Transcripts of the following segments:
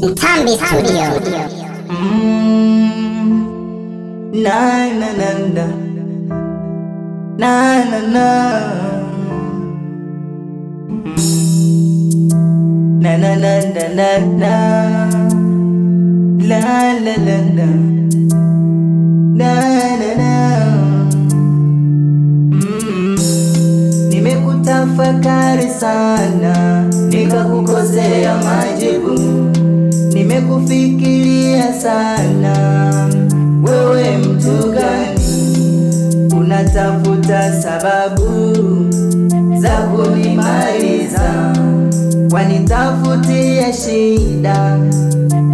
Mtambi Studio. Na na na na na na na na na na na na la la la la na na na. Nimekutafakari sana nikakukosea majibu, nimekufikiria sana. Wewe mtu gani unatafuta sababu za kunimaliza, wanitafutia shida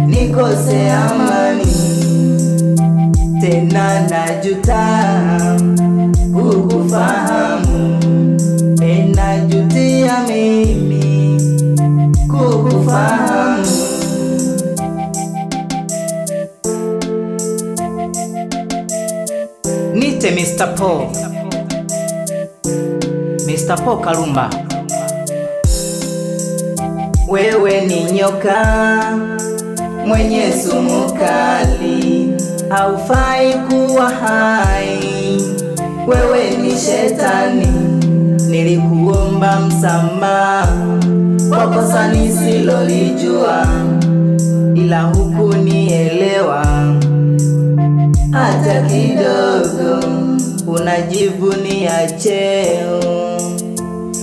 nikose amani, tena najuta kukufahamu, najutia mimi kukufahamu. Nite Mr. Paul, Mr. Paul Kalumba. Wewe ni nyoka mwenye sumu kali, haufai kuwa hai. Wewe ni shetani, nilikuomba msamaha kwa kosa nisilolijua, ila hukunielewa hata kidogo. Unajivunia cheo,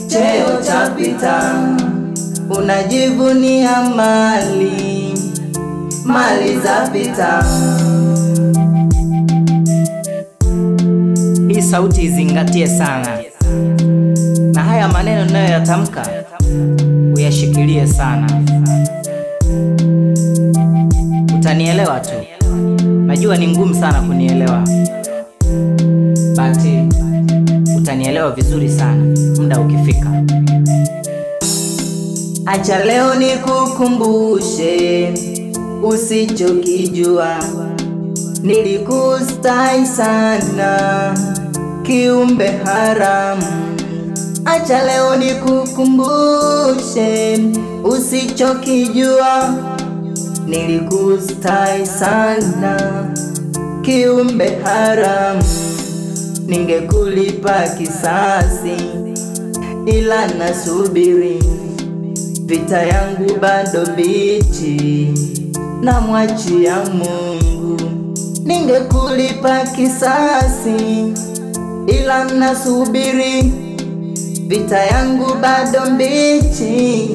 cheo chapita. Unajivunia mali, mali zapita. Hii sauti izingatie sana, na haya maneno ninayoyatamka uyashikilie sana. Utanielewa tu, najua ni ngumu sana kunielewa, but utanielewa vizuri sana muda ukifika. Acha leo nikukumbushe usichokijua, nilikustai sana kiumbe haramu. Acha leo nikukumbushe usichokijua, nilikustai sana kiumbe haramu. Ningekulipa kisasi ila nasubiri, vita yangu bado bichi na mwachia Mungu. Ningekulipa kisasi ila nasubiri, vita yangu bado mbichi,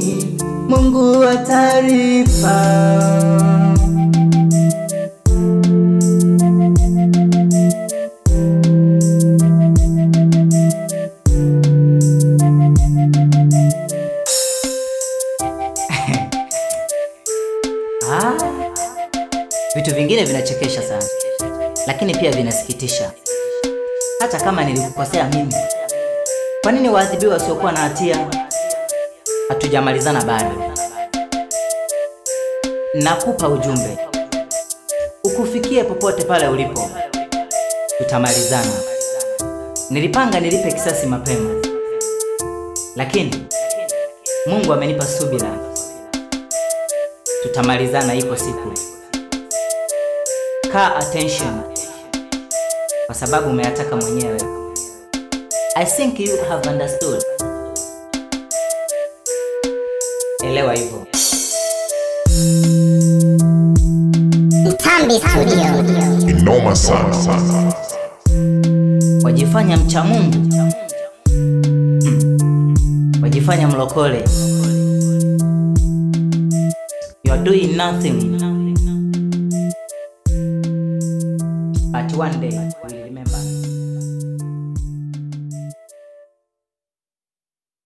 Mungu atalipa. Vitu vingine vinachekesha sana, lakini pia vinasikitisha. Hata kama nilikukosea mimi, kwa nini waadhibiwa wasiokuwa na hatia? Hatujamalizana bado. Nakupa ujumbe ukufikie popote pale ulipo, tutamalizana. Nilipanga nilipe kisasi mapema, lakini Mungu amenipa subira. Tutamalizana ipo siku. Kaa attention, kwa sababu umeyataka mwenyewe. I think you have understood. Elewa hivyo. Mtambi Studio. Inoma sana. Wajifanya mcha Mungu, wajifanya mlokole. You are doing nothing, but one day